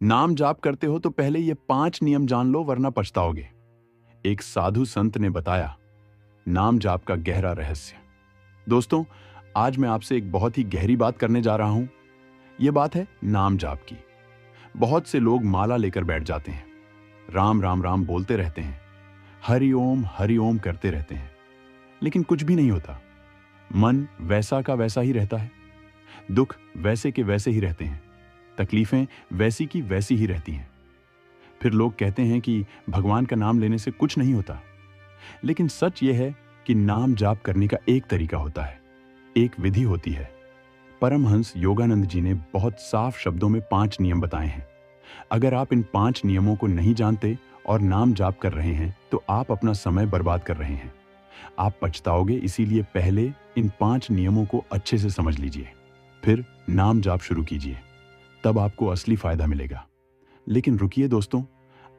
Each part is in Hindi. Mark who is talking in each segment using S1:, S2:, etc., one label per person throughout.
S1: नाम जाप करते हो तो पहले ये 5 नियम जान लो वरना पछताओगे। एक साधु संत ने बताया नाम जाप का गहरा रहस्य। दोस्तों, आज मैं आपसे एक बहुत ही गहरी बात करने जा रहा हूं। यह बात है नाम जाप की। बहुत से लोग माला लेकर बैठ जाते हैं, राम राम राम बोलते रहते हैं, हरि ओम करते रहते हैं, लेकिन कुछ भी नहीं होता। मन वैसा का वैसा ही रहता है, दुख वैसे के वैसे ही रहते हैं, तकलीफें वैसी की वैसी ही रहती हैं। फिर लोग कहते हैं कि भगवान का नाम लेने से कुछ नहीं होता, लेकिन सच यह है कि नाम जाप करने का एक तरीका होता है, एक विधि होती है। परमहंस योगानंद जी ने बहुत साफ शब्दों में 5 नियम बताए हैं। अगर आप इन 5 नियमों को नहीं जानते और नाम जाप कर रहे हैं तो आप अपना समय बर्बाद कर रहे हैं। आप पछताओगे, इसीलिए पहले इन 5 नियमों को अच्छे से समझ लीजिए, फिर नाम जाप शुरू कीजिए, तब आपको असली फायदा मिलेगा। लेकिन रुकिए दोस्तों,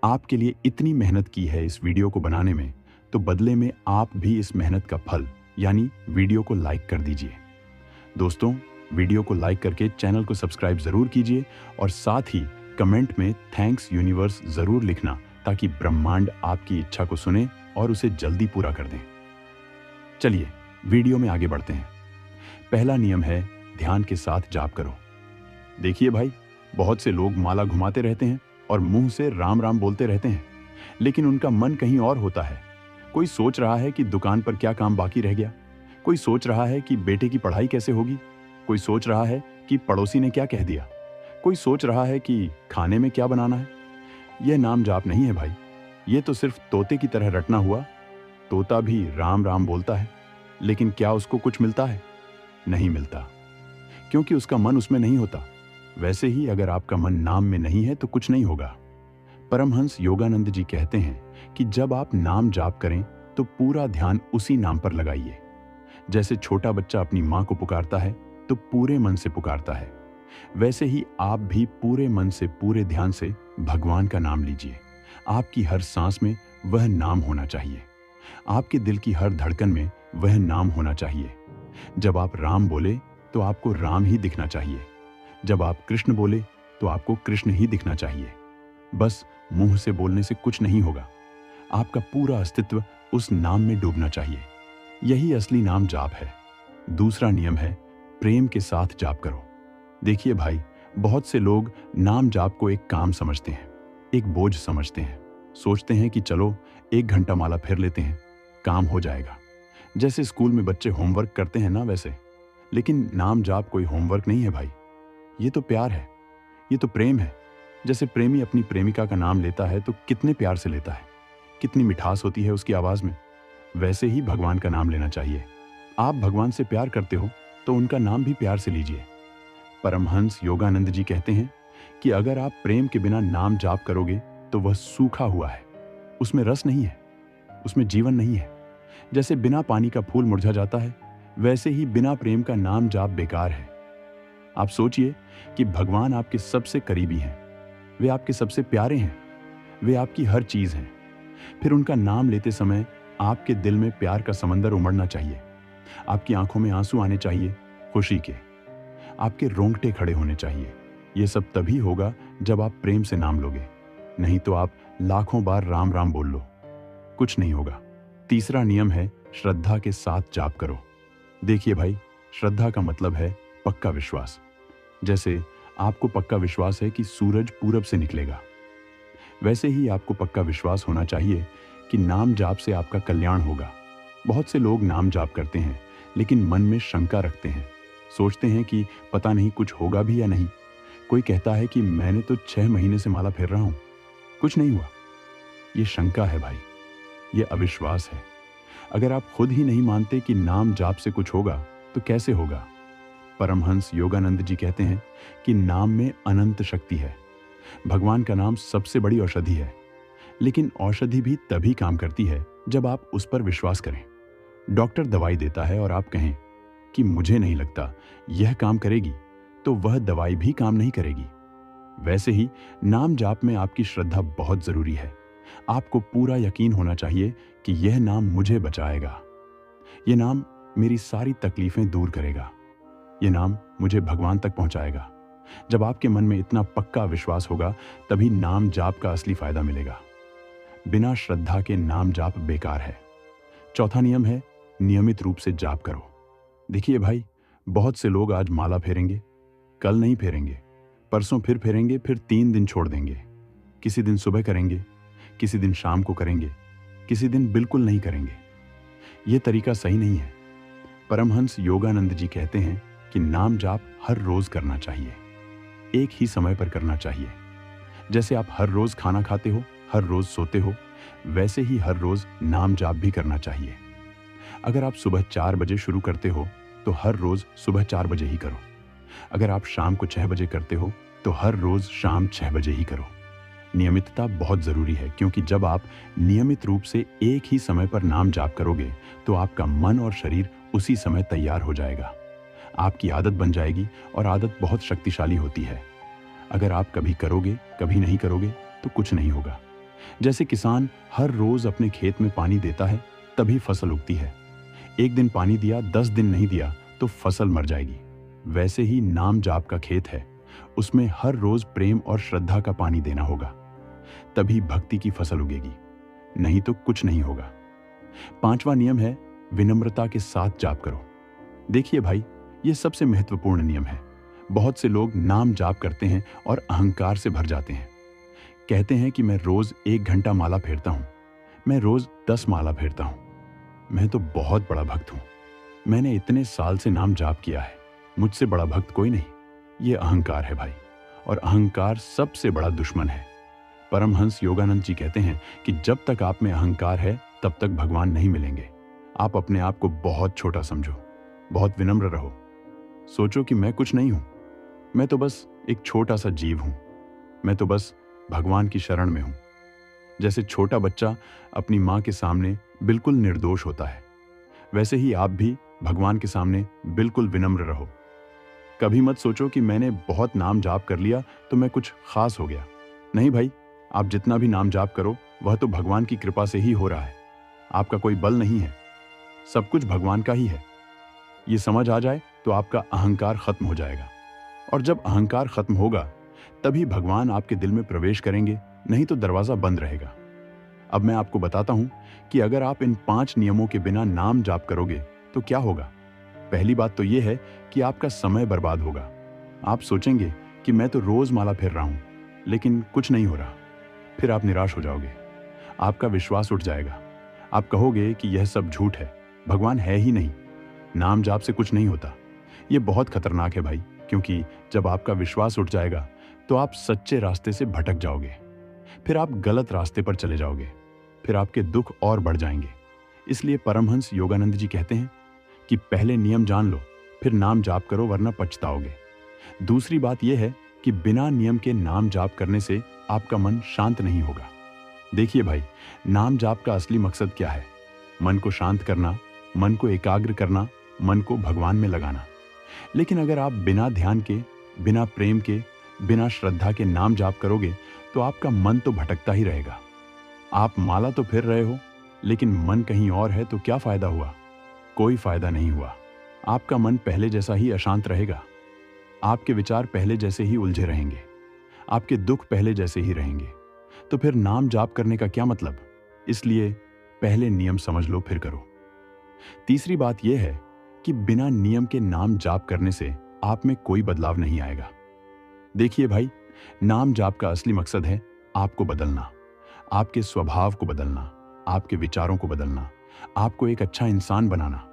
S1: आपके लिए इतनी मेहनत की है इस वीडियो को बनाने में, तो बदले में आप भी इस मेहनत का फल यानी वीडियो को लाइक कर दीजिए। दोस्तों, वीडियो को लाइक करके चैनल को सब्सक्राइब जरूर कीजिए और साथ ही कमेंट में थैंक्स यूनिवर्स जरूर लिखना, ताकि ब्रह्मांड आपकी इच्छा को सुने और उसे जल्दी पूरा कर दें। चलिए वीडियो में आगे बढ़ते हैं। पहला नियम है ध्यान के साथ जाप करो। देखिए भाई, बहुत से लोग माला घुमाते रहते हैं और मुंह से राम राम बोलते रहते हैं, लेकिन उनका मन कहीं और होता है। कोई सोच रहा है कि दुकान पर क्या काम बाकी रह गया, कोई सोच रहा है कि बेटे की पढ़ाई कैसे होगी, कोई सोच रहा है कि पड़ोसी ने क्या कह दिया, कोई सोच रहा है कि खाने में क्या बनाना है। यह नाम जाप नहीं है भाई, यह तो सिर्फ तोते की तरह रटना हुआ। तोता भी राम राम बोलता है, लेकिन क्या उसको कुछ मिलता है? नहीं मिलता, क्योंकि उसका मन उसमें नहीं होता। वैसे ही अगर आपका मन नाम में नहीं है तो कुछ नहीं होगा। परमहंस योगानंद जी कहते हैं कि जब आप नाम जाप करें तो पूरा ध्यान उसी नाम पर लगाइए। जैसे छोटा बच्चा अपनी मां को पुकारता है तो पूरे मन से पुकारता है, वैसे ही आप भी पूरे मन से पूरे ध्यान से भगवान का नाम लीजिए। आपकी हर सांस में वह नाम होना चाहिए, आपके दिल की हर धड़कन में वह नाम होना चाहिए। जब आप राम बोले तो आपको राम ही दिखना चाहिए, जब आप कृष्ण बोले तो आपको कृष्ण ही दिखना चाहिए। बस मुंह से बोलने से कुछ नहीं होगा, आपका पूरा अस्तित्व उस नाम में डूबना चाहिए। यही असली नाम जाप है। दूसरा नियम है प्रेम के साथ जाप करो। देखिए भाई, बहुत से लोग नाम जाप को एक काम समझते हैं, एक बोझ समझते हैं। सोचते हैं कि चलो 1 घंटा माला फेर लेते हैं, काम हो जाएगा। जैसे स्कूल में बच्चे होमवर्क करते हैं ना वैसे। लेकिन नाम जाप कोई होमवर्क नहीं है भाई, ये तो प्यार है, ये तो प्रेम है। जैसे प्रेमी अपनी प्रेमिका का नाम लेता है तो कितने प्यार से लेता है, कितनी मिठास होती है उसकी आवाज में। वैसे ही भगवान का नाम लेना चाहिए। आप भगवान से प्यार करते हो तो उनका नाम भी प्यार से लीजिए। परमहंस योगानंद जी कहते हैं कि अगर आप प्रेम के बिना नाम जाप करोगे तो वह सूखा हुआ है, उसमें रस नहीं है, उसमें जीवन नहीं है। जैसे बिना पानी का फूल मुरझा जाता है, वैसे ही बिना प्रेम का नाम जाप बेकार है। आप सोचिए कि भगवान आपके सबसे करीबी हैं, वे आपके सबसे प्यारे हैं, वे आपकी हर चीज हैं। फिर उनका नाम लेते समय आपके दिल में प्यार का समंदर उमड़ना चाहिए, आपकी आंखों में आंसू आने चाहिए खुशी के, आपके रोंगटे खड़े होने चाहिए। यह सब तभी होगा जब आप प्रेम से नाम लोगे, नहीं तो आप लाखों बार राम राम बोल लो, कुछ नहीं होगा। तीसरा नियम है श्रद्धा के साथ जाप करो। देखिए भाई, श्रद्धा का मतलब है पक्का विश्वास। जैसे आपको पक्का विश्वास है कि सूरज पूरब से निकलेगा, वैसे ही आपको पक्का विश्वास होना चाहिए कि नाम जाप से आपका कल्याण होगा। बहुत से लोग नाम जाप करते हैं लेकिन मन में शंका रखते हैं, सोचते हैं कि पता नहीं कुछ होगा भी या नहीं। कोई कहता है कि मैंने तो 6 महीने से माला फेर रहा हूं, कुछ नहीं हुआ। ये शंका है भाई, ये अविश्वास है। अगर आप खुद ही नहीं मानते कि नाम जाप से कुछ होगा तो कैसे होगा? परमहंस योगानंद जी कहते हैं कि नाम में अनंत शक्ति है। भगवान का नाम सबसे बड़ी औषधि है, लेकिन औषधि भी तभी काम करती है जब आप उस पर विश्वास करें। डॉक्टर दवाई देता है और आप कहें कि मुझे नहीं लगता यह काम करेगी, तो वह दवाई भी काम नहीं करेगी। वैसे ही नाम जाप में आपकी श्रद्धा बहुत जरूरी है। आपको पूरा यकीन होना चाहिए कि यह नाम मुझे बचाएगा, यह नाम मेरी सारी तकलीफें दूर करेगा, यह नाम मुझे भगवान तक पहुंचाएगा। जब आपके मन में इतना पक्का विश्वास होगा तभी नाम जाप का असली फायदा मिलेगा। बिना श्रद्धा के नाम जाप बेकार है। चौथा नियम है नियमित रूप से जाप करो। देखिए भाई, बहुत से लोग आज माला फेरेंगे, कल नहीं फेरेंगे, परसों फिर फेरेंगे, फिर 3 दिन छोड़ देंगे। किसी दिन सुबह करेंगे, किसी दिन शाम को करेंगे, किसी दिन बिल्कुल नहीं करेंगे। यह तरीका सही नहीं है। परमहंस योगानंद जी कहते हैं कि नाम जाप हर रोज करना चाहिए, एक ही समय पर करना चाहिए। जैसे आप हर रोज खाना खाते हो, हर रोज सोते हो, वैसे ही हर रोज नाम जाप भी करना चाहिए। अगर आप सुबह 4 बजे शुरू करते हो तो हर रोज सुबह 4 बजे ही करो। अगर आप शाम को 6 बजे करते हो तो हर रोज शाम 6 बजे ही करो। नियमितता बहुत जरूरी है, क्योंकि जब आप नियमित रूप से एक ही समय पर नाम जाप करोगे तो आपका मन और शरीर उसी समय तैयार हो जाएगा। आपकी आदत बन जाएगी और आदत बहुत शक्तिशाली होती है। अगर आप कभी करोगे कभी नहीं करोगे तो कुछ नहीं होगा। जैसे किसान हर रोज अपने खेत में पानी देता है तभी फसल उगती है। एक दिन पानी दिया, 10 दिन नहीं दिया तो फसल मर जाएगी। वैसे ही नाम जाप का खेत है, उसमें हर रोज प्रेम और श्रद्धा का पानी देना होगा, तभी भक्ति की फसल उगेगी, नहीं तो कुछ नहीं होगा। 5वां नियम है विनम्रता के साथ जाप करो। देखिए भाई, यह सबसे महत्वपूर्ण नियम है। बहुत से लोग नाम जाप करते हैं और अहंकार से भर जाते हैं। कहते हैं कि मैं रोज 1 घंटा माला फेरता हूं, मैं रोज 10 माला फेरता हूं, मैं तो बहुत बड़ा भक्त हूं, मैंने इतने साल से नाम जाप किया है, मुझसे बड़ा भक्त कोई नहीं। यह अहंकार है भाई, और अहंकार सबसे बड़ा दुश्मन है। परमहंस योगानंद जी कहते हैं कि जब तक आप में अहंकार है तब तक भगवान नहीं मिलेंगे। आप अपने आप को बहुत छोटा समझो, बहुत विनम्र रहो। सोचो कि मैं कुछ नहीं हूं, मैं तो बस एक छोटा सा जीव हूं, मैं तो बस भगवान की शरण में हूं। जैसे छोटा बच्चा अपनी मां के सामने बिल्कुल निर्दोष होता है, वैसे ही आप भी भगवान के सामने बिल्कुल विनम्र रहो। कभी मत सोचो कि मैंने बहुत नाम जाप कर लिया तो मैं कुछ खास हो गया। नहीं भाई, आप जितना भी नाम जाप करो वह तो भगवान की कृपा से ही हो रहा है। आपका कोई बल नहीं है, सब कुछ भगवान का ही है। ये समझ आ जाए तो आपका अहंकार खत्म हो जाएगा, और जब अहंकार खत्म होगा तभी भगवान आपके दिल में प्रवेश करेंगे, नहीं तो दरवाजा बंद रहेगा। अब मैं आपको बताता हूं कि अगर आप इन 5 नियमों के बिना नाम जाप करोगे तो क्या होगा। पहली बात तो यह है कि आपका समय बर्बाद होगा। आप सोचेंगे कि मैं तो रोज माला फेर रहा हूं, लेकिन कुछ नहीं हो रहा। फिर आप निराश हो जाओगे, आपका विश्वास उठ जाएगा। आप कहोगे कि यह सब झूठ है, भगवान है ही नहीं, नाम जाप से कुछ नहीं होता। यह बहुत खतरनाक है भाई, क्योंकि जब आपका विश्वास उठ जाएगा तो आप सच्चे रास्ते से भटक जाओगे, फिर आप गलत रास्ते पर चले जाओगे, फिर आपके दुख और बढ़ जाएंगे। इसलिए परमहंस योगानंद जी कहते हैं कि पहले नियम जान लो, फिर नाम जाप करो, वरना पछताओगे। दूसरी बात यह है कि बिना नियम के नाम जाप करने से आपका मन शांत नहीं होगा। देखिए भाई, नाम जाप का असली मकसद क्या है? मन को शांत करना, मन को एकाग्र करना, मन को भगवान में लगाना। लेकिन अगर आप बिना ध्यान के, बिना प्रेम के, बिना श्रद्धा के नाम जाप करोगे तो आपका मन तो भटकता ही रहेगा। आप माला तो फेर रहे हो, लेकिन मन कहीं और है तो क्या फायदा हुआ? कोई फायदा नहीं हुआ। आपका मन पहले जैसा ही अशांत रहेगा, आपके विचार पहले जैसे ही उलझे रहेंगे, आपके दुख पहले जैसे ही रहेंगे। तो फिर नाम जाप करने का क्या मतलब? इसलिए पहले नियम समझ लो, फिर करो। तीसरी बात यह है कि बिना नियम के नाम जाप करने से आप में कोई बदलाव नहीं आएगा। देखिए भाई, नाम जाप का असली मकसद है आपको बदलना, आपके स्वभाव को बदलना, आपके विचारों को बदलना, आपको एक अच्छा इंसान बनाना।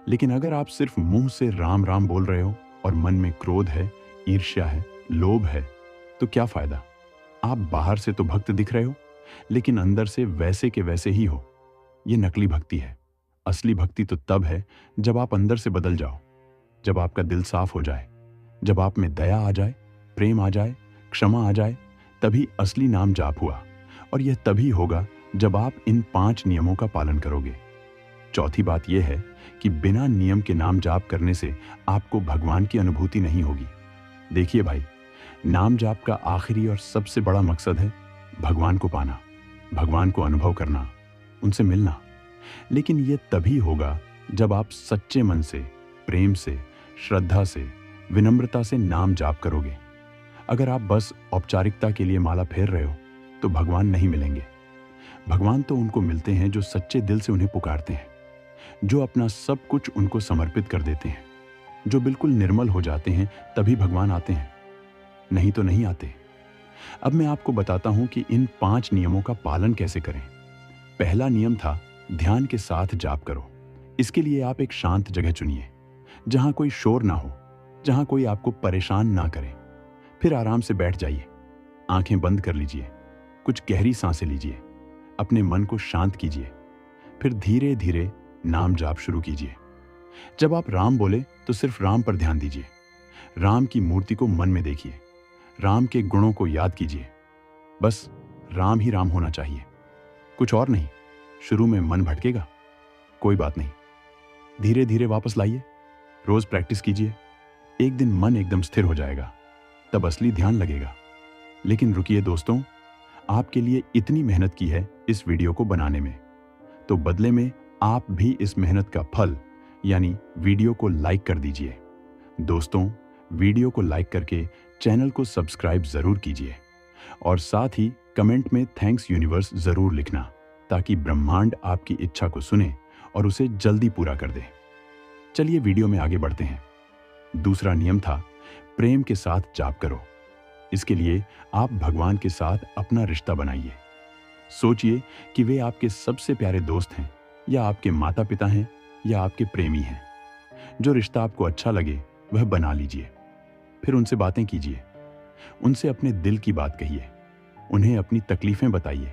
S1: लेकिन अगर आप सिर्फ मुंह से राम राम बोल रहे हो और मन में क्रोध है, ईर्ष्या है, लोभ है, तो क्या फायदा? आप बाहर से तो भक्त दिख रहे हो, लेकिन अंदर से वैसे के वैसे ही हो। यह नकली भक्ति है। असली भक्ति तो तब है जब आप अंदर से बदल जाओ, जब आपका दिल साफ हो जाए, जब आप में दया आ जाए, प्रेम आ जाए, क्षमा आ जाए, तभी असली नाम जाप हुआ। और यह तभी होगा जब आप इन 5 नियमों का पालन करोगे। चौथी बात यह है कि बिना नियम के नाम जाप करने से आपको भगवान की अनुभूति नहीं होगी। देखिए भाई, नाम जाप का आखिरी और सबसे बड़ा मकसद है भगवान को पाना, भगवान को अनुभव करना, उनसे मिलना। लेकिन यह तभी होगा जब आप सच्चे मन से, प्रेम से, श्रद्धा से, विनम्रता से नाम जाप करोगे। अगर आप बस औपचारिकता के लिए माला फेर रहे हो तो भगवान नहीं मिलेंगे। भगवान तो उनको मिलते हैं जो सच्चे दिल से उन्हें पुकारते हैं, जो अपना सब कुछ उनको समर्पित कर देते हैं, जो बिल्कुल निर्मल हो जाते हैं, तभी भगवान आते हैं, नहीं तो नहीं आते। अब मैं आपको बताता हूं कि इन 5 नियमों का पालन कैसे करें। पहला नियम था ध्यान के साथ जाप करो। इसके लिए आप एक शांत जगह चुनिए, जहां कोई शोर ना हो, जहां कोई आपको परेशान ना करे। फिर आराम से बैठ जाइए, आंखें बंद कर लीजिए, कुछ गहरी सांसें लीजिए, अपने मन को शांत कीजिए। फिर धीरे धीरे नाम जाप शुरू कीजिए। जब आप राम बोले तो सिर्फ राम पर ध्यान दीजिए। राम की मूर्ति को मन में देखिए, राम के गुणों को याद कीजिए। बस राम ही राम होना चाहिए, कुछ और नहीं। शुरू में मन भटकेगा, कोई बात नहीं, धीरे धीरे वापस लाइए। रोज प्रैक्टिस कीजिए, एक दिन मन एकदम स्थिर हो जाएगा, तब असली ध्यान लगेगा। लेकिन रुकिए दोस्तों, आपके लिए इतनी मेहनत की है इस वीडियो को बनाने में, तो बदले में आप भी इस मेहनत का फल यानी वीडियो को लाइक कर दीजिए। दोस्तों, वीडियो को लाइक करके चैनल को सब्सक्राइब जरूर कीजिए और साथ ही कमेंट में थैंक्स यूनिवर्स जरूर लिखना, ताकि ब्रह्मांड आपकी इच्छा को सुने और उसे जल्दी पूरा कर दे। चलिए वीडियो में आगे बढ़ते हैं। दूसरा नियम था प्रेम के साथ जाप करो। इसके लिए आप भगवान के साथ अपना रिश्ता बनाइए। सोचिए कि वे आपके सबसे प्यारे दोस्त हैं, या आपके माता पिता हैं, या आपके प्रेमी हैं। जो रिश्ता आपको अच्छा लगे वह बना लीजिए। फिर उनसे बातें कीजिए, उनसे अपने दिल की बात कहिए, उन्हें अपनी तकलीफें बताइए,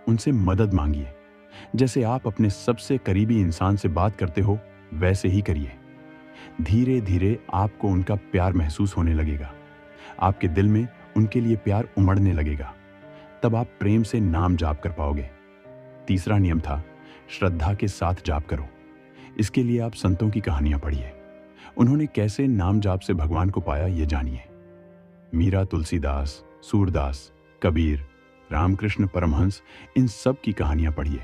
S1: उनसे मदद मांगिए। जैसे आप अपने सबसे करीबी इंसान से बात करते हो वैसे ही करिए। धीरे धीरे आपको उनका प्यार महसूस होने लगेगा, आपके दिल में उनके लिए प्यार उमड़ने लगेगा। तब आप प्रेम से नाम जाप कर पाओगे। तीसरा नियम था श्रद्धा के साथ जाप करो। इसके लिए आप संतों की कहानियां पढ़िए, उन्होंने कैसे नाम जाप से भगवान को पाया ये जानिए। मीरा, तुलसीदास, सूरदास, कबीर, रामकृष्ण परमहंस, इन सब की कहानियां पढ़िए।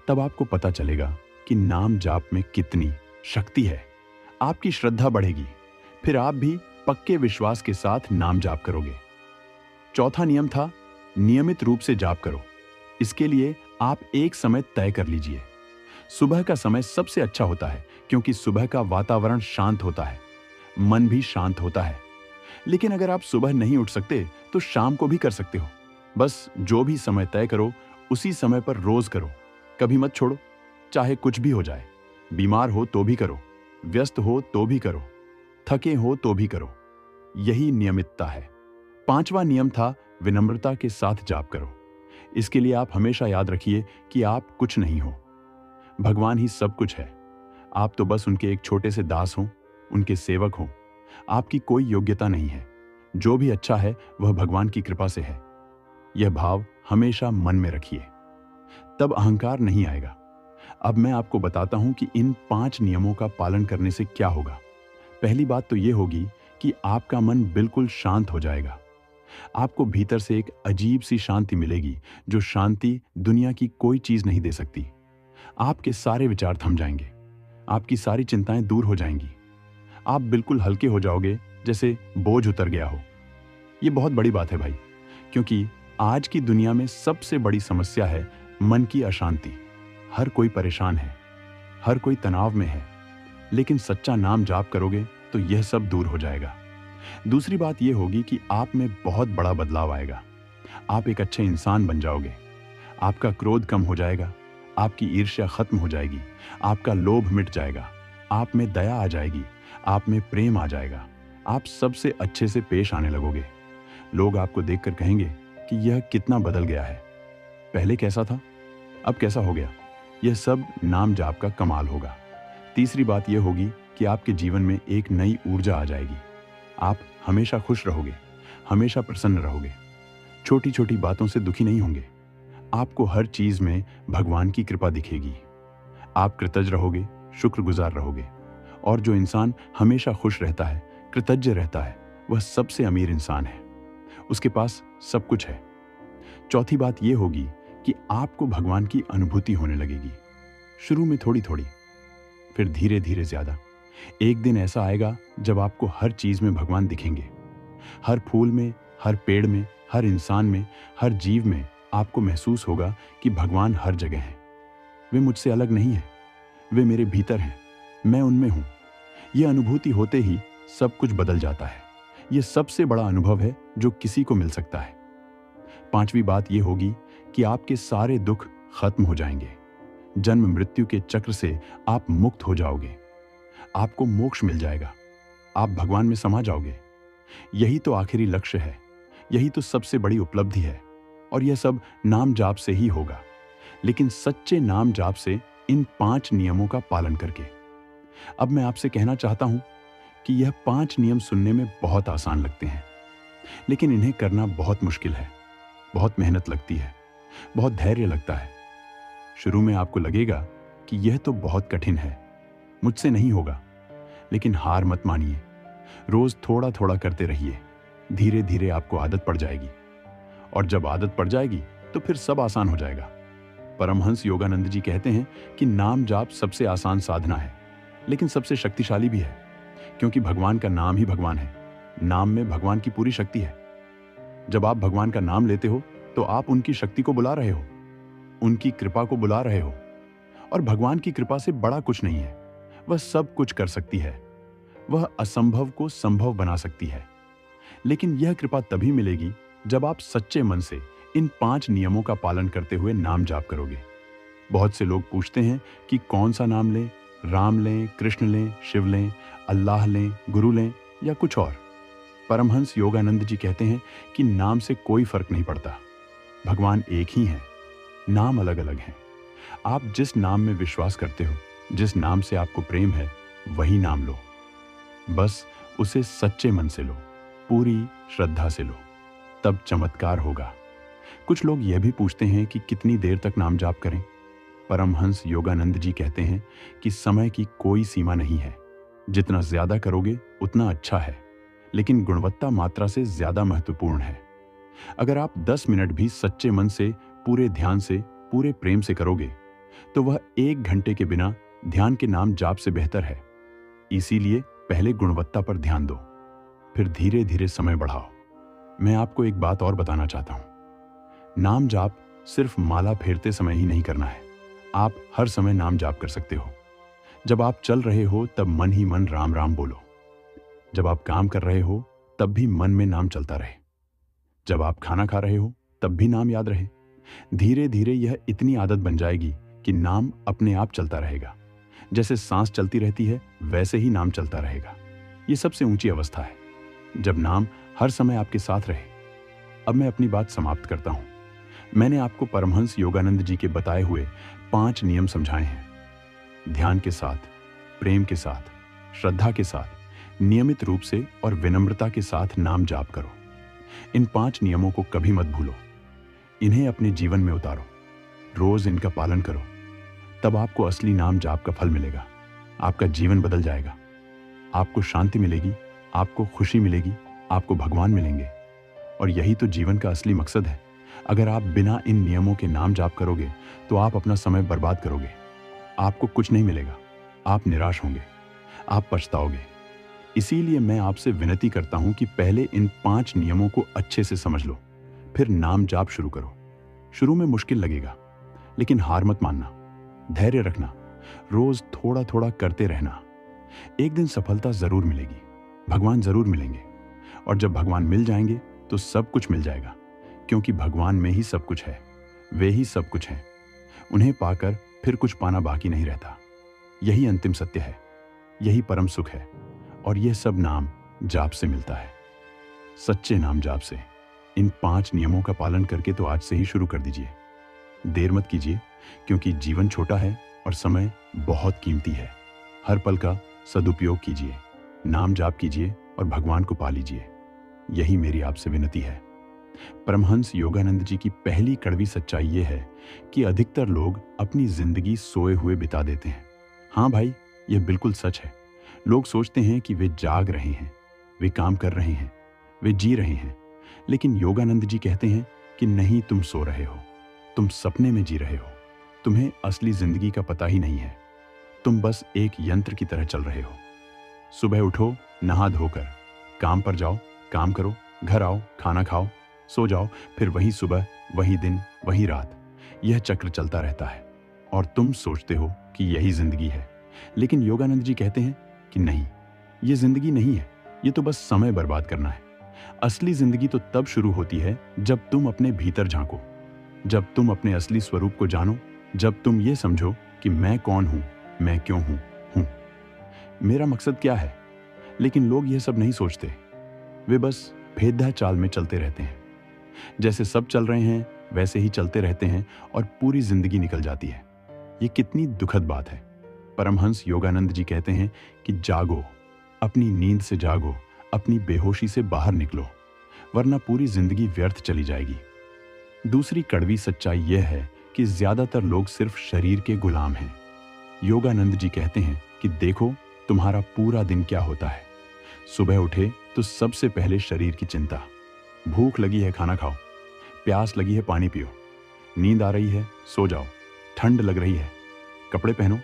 S1: तब आपको पता चलेगा कि नाम जाप में कितनी शक्ति है। आपकी श्रद्धा बढ़ेगी, फिर आप भी पक्के विश्वास के साथ नाम जाप करोगे। चौथा नियम था नियमित रूप से जाप करो। इसके लिए आप एक समय तय कर लीजिए। सुबह का समय सबसे अच्छा होता है, क्योंकि सुबह का वातावरण शांत होता है, मन भी शांत होता है। लेकिन अगर आप सुबह नहीं उठ सकते तो शाम को भी कर सकते हो। बस जो भी समय तय करो उसी समय पर रोज करो, कभी मत छोड़ो। चाहे कुछ भी हो जाए, बीमार हो तो भी करो, व्यस्त हो तो भी करो, थके हो तो भी करो। यही नियमितता है। पांचवा नियम था विनम्रता के साथ जाप करो। इसके लिए आप हमेशा याद रखिए कि आप कुछ नहीं हो, भगवान ही सब कुछ है। आप तो बस उनके एक छोटे से दास हो, उनके सेवक हो। आपकी कोई योग्यता नहीं है। जो भी अच्छा है वह भगवान की कृपा से है। यह भाव हमेशा मन में रखिए, तब अहंकार नहीं आएगा। अब मैं आपको बताता हूं कि इन 5 नियमों का पालन करने से क्या होगा। पहली बात तो यह होगी कि आपका मन बिल्कुल शांत हो जाएगा। आपको भीतर से एक अजीब सी शांति मिलेगी, जो शांति दुनिया की कोई चीज नहीं दे सकती। आपके सारे विचार थम जाएंगे, आपकी सारी चिंताएं दूर हो जाएंगी। आप बिल्कुल हल्के हो जाओगे, जैसे बोझ उतर गया हो। यह बहुत बड़ी बात है भाई, क्योंकि आज की दुनिया में सबसे बड़ी समस्या है मन की अशांति। हर कोई परेशान है, हर कोई तनाव में है। लेकिन सच्चा नाम जाप करोगे तो यह सब दूर हो जाएगा। दूसरी बात यह होगी कि आप में बहुत बड़ा बदलाव आएगा। आप एक अच्छे इंसान बन जाओगे। आपका क्रोध कम हो जाएगा, आपकी ईर्ष्या खत्म हो जाएगी, आपका लोभ मिट जाएगा, आप में दया आ जाएगी, आप में प्रेम आ जाएगा। आप सबसे अच्छे से पेश आने लगोगे। लोग आपको देखकर कहेंगे कि यह कितना बदल गया है, पहले कैसा था अब कैसा हो गया। यह सब नाम जाप का कमाल होगा। तीसरी बात यह होगी कि आपके जीवन में एक नई ऊर्जा आ जाएगी। आप हमेशा खुश रहोगे, हमेशा प्रसन्न रहोगे, छोटी छोटी बातों से दुखी नहीं होंगे। आपको हर चीज में भगवान की कृपा दिखेगी। आप कृतज्ञ रहोगे, शुक्रगुजार रहोगे। और जो इंसान हमेशा खुश रहता है, कृतज्ञ रहता है, वह सबसे अमीर इंसान है। उसके पास सब कुछ है। चौथी बात यह होगी कि आपको भगवान की अनुभूति होने लगेगी। शुरू में थोड़ी थोड़ी, फिर धीरे धीरे ज्यादा। एक दिन ऐसा आएगा जब आपको हर चीज में भगवान दिखेंगे। हर फूल में, हर पेड़ में, हर इंसान में, हर जीव में आपको महसूस होगा कि भगवान हर जगह हैं। वे मुझसे अलग नहीं हैं, वे मेरे भीतर हैं, मैं उनमें हूं। यह अनुभूति होते ही सब कुछ बदल जाता है। यह सबसे बड़ा अनुभव है जो किसी को मिल सकता है। पांचवी बात यह होगी कि आपके सारे दुख खत्म हो जाएंगे। जन्म मृत्यु के चक्र से आप मुक्त हो जाओगे। आपको मोक्ष मिल जाएगा। आप भगवान में समा जाओगे। यही तो आखिरी लक्ष्य है, यही तो सबसे बड़ी उपलब्धि है। और यह सब नाम जाप से ही होगा, लेकिन सच्चे नाम जाप से, इन 5 नियमों का पालन करके। अब मैं आपसे कहना चाहता हूं कि यह 5 नियम सुनने में बहुत आसान लगते हैं, लेकिन इन्हें करना बहुत मुश्किल है। बहुत मेहनत लगती है, बहुत धैर्य लगता है। शुरू में आपको लगेगा कि यह तो बहुत कठिन है, मुझसे नहीं होगा। लेकिन हार मत मानिए, रोज थोड़ा थोड़ा करते रहिए। धीरे धीरे आपको आदत पड़ जाएगी, और जब आदत पड़ जाएगी तो फिर सब आसान हो जाएगा। परमहंस योगानंद जी कहते हैं कि नाम जाप सबसे आसान साधना है, लेकिन सबसे शक्तिशाली भी है, क्योंकि भगवान का नाम ही भगवान है। नाम में भगवान की पूरी शक्ति है। जब आप भगवान का नाम लेते हो तो आप उनकी शक्ति को बुला रहे हो, उनकी कृपा को बुला रहे हो। और भगवान की कृपा से बड़ा कुछ नहीं है। वह सब कुछ कर सकती है, वह असंभव को संभव बना सकती है। लेकिन यह कृपा तभी मिलेगी जब आप सच्चे मन से इन 5 नियमों का पालन करते हुए नाम जाप करोगे। बहुत से लोग पूछते हैं कि कौन सा नाम लें, राम लें, कृष्ण लें, शिव लें, अल्लाह लें, गुरु लें या कुछ और। परमहंस योगानंद जी कहते हैं कि नाम से कोई फर्क नहीं पड़ता। भगवान एक ही हैं, नाम अलग अलग हैं। आप जिस नाम में विश्वास करते हो, जिस नाम से आपको प्रेम है, वही नाम लो। बस उसे सच्चे मन से लो, पूरी श्रद्धा से लो, तब चमत्कार होगा। कुछ लोग यह भी पूछते हैं कि कितनी देर तक नाम जाप करें। परमहंस योगानंद जी कहते हैं कि समय की कोई सीमा नहीं है। जितना ज्यादा करोगे उतना अच्छा है, लेकिन गुणवत्ता मात्रा से ज्यादा महत्वपूर्ण है। अगर आप 10 मिनट भी सच्चे मन से, पूरे ध्यान से, पूरे प्रेम से करोगे, तो वह 1 घंटे के बिना ध्यान के नाम जाप से बेहतर है। इसीलिए पहले गुणवत्ता पर ध्यान दो, फिर धीरे धीरे समय बढ़ाओ। मैं आपको एक बात और बताना चाहता हूं। नाम जाप सिर्फ माला फेरते समय ही नहीं करना है। आप हर समय नाम जाप कर सकते हो। जब आप चल रहे हो तब मन ही मन राम राम बोलो। जब आप काम कर रहे हो तब भी मन में नाम चलता रहे। जब आप खाना खा रहे हो तब भी नाम याद रहे। धीरे धीरे यह इतनी आदत बन जाएगी कि नाम अपने आप चलता रहेगा। जैसे सांस चलती रहती है, वैसे ही नाम चलता रहेगा। यह सबसे ऊंची अवस्था है, जब नाम हर समय आपके साथ रहे। अब मैं अपनी बात समाप्त करता हूं। मैंने आपको परमहंस योगानंद जी के बताए हुए 5 नियम समझाए हैं। ध्यान के साथ, प्रेम के साथ, श्रद्धा के साथ, नियमित रूप से और विनम्रता के साथ नाम जाप करो। इन 5 नियमों को कभी मत भूलो। इन्हें अपने जीवन में उतारो। रोज इनका पालन करो, तब आपको असली नाम जाप का फल मिलेगा। आपका जीवन बदल जाएगा। आपको शांति मिलेगी, आपको खुशी मिलेगी, आपको भगवान मिलेंगे। और यही तो जीवन का असली मकसद है। अगर आप बिना इन नियमों के नाम जाप करोगे तो आप अपना समय बर्बाद करोगे। आपको कुछ नहीं मिलेगा, आप निराश होंगे, आप पछताओगे। इसीलिए मैं आपसे विनती करता हूं कि पहले इन 5 नियमों को अच्छे से समझ लो, फिर नाम जाप शुरू करो। शुरू में मुश्किल लगेगा, लेकिन हार मत मानना, धैर्य रखना, रोज थोड़ा थोड़ा करते रहना। एक दिन सफलता जरूर मिलेगी, भगवान जरूर मिलेंगे। और जब भगवान मिल जाएंगे तो सब कुछ मिल जाएगा, क्योंकि भगवान में ही सब कुछ है, वे ही सब कुछ हैं। उन्हें पाकर फिर कुछ पाना बाकी नहीं रहता। यही अंतिम सत्य है, यही परम सुख है। और यह सब नाम जाप से मिलता है, सच्चे नाम जाप से। इन 5 नियमों का पालन करके तो आज से ही शुरू कर दीजिए। देर मत कीजिए, क्योंकि जीवन छोटा है और समय बहुत कीमती है। हर पल का सदुपयोग कीजिए, नाम जाप कीजिए और भगवान को पा लीजिए। यही मेरी आपसे विनती है। परमहंस योगानंद जी की पहली कड़वी सच्चाई यह है कि अधिकतर लोग अपनी जिंदगी सोए हुए बिता देते हैं। हाँ भाई, यह बिल्कुल सच है। लोग सोचते हैं कि वे जाग रहे हैं, वे काम कर रहे हैं, वे जी रहे हैं। लेकिन योगानंद जी कहते हैं कि नहीं, तुम सो रहे हो, तुम सपने में जी रहे हो। तुम्हें असली जिंदगी का पता ही नहीं है। तुम बस एक यंत्र की तरह चल रहे हो। सुबह उठो, नहा धोकर काम पर जाओ, काम करो, घर आओ, खाना खाओ, सो जाओ, फिर वही सुबह, वही दिन, वही रात। यह चक्र चलता रहता है और तुम सोचते हो कि यही जिंदगी है। लेकिन योगानंद जी कहते हैं कि नहीं, ये जिंदगी नहीं है, ये तो बस समय बर्बाद करना है। असली जिंदगी तो तब शुरू होती है जब तुम अपने भीतर झांको, जब तुम अपने असली स्वरूप को जानो, जब तुम ये समझो कि मैं कौन हूं, मैं क्यों हूं। मेरा मकसद क्या है। लेकिन लोग यह सब नहीं सोचते। वे बस भेद्दा चाल में चलते रहते हैं। जैसे सब चल रहे हैं वैसे ही चलते रहते हैं और पूरी जिंदगी निकल जाती है। ये कितनी दुखद बात है। परमहंस योगानंद जी कहते हैं कि जागो, अपनी नींद से जागो, अपनी बेहोशी से बाहर निकलो, वरना पूरी जिंदगी व्यर्थ चली जाएगी। दूसरी कड़वी सच्चाई यह है कि ज्यादातर लोग सिर्फ शरीर के गुलाम हैं। योगानंद जी कहते हैं कि देखो तुम्हारा पूरा दिन क्या होता है। सुबह उठे तो सबसे पहले शरीर की चिंता। भूख लगी है, खाना खाओ। प्यास लगी है, पानी पियो। नींद आ रही है, सो जाओ। ठंड लग रही है, कपड़े पहनो।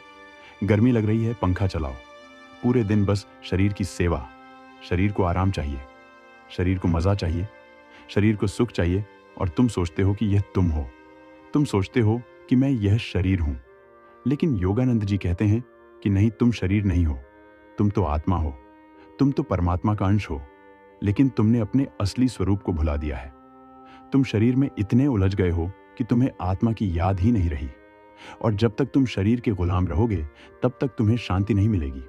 S1: गर्मी लग रही है, पंखा चलाओ। पूरे दिन बस शरीर की सेवा। शरीर को आराम चाहिए, शरीर को मजा चाहिए, शरीर को सुख चाहिए, और तुम सोचते हो कि यह तुम हो। तुम सोचते हो कि मैं यह शरीर हूं। लेकिन योगानंद जी कहते हैं कि नहीं, तुम शरीर नहीं हो, तुम तो आत्मा हो, तुम तो परमात्मा का अंश हो। लेकिन तुमने अपने असली स्वरूप को भुला दिया है। तुम शरीर में इतने उलझ गए हो कि तुम्हें आत्मा की याद ही नहीं रही। और जब तक तुम शरीर के गुलाम रहोगे तब तक तुम्हें शांति नहीं मिलेगी,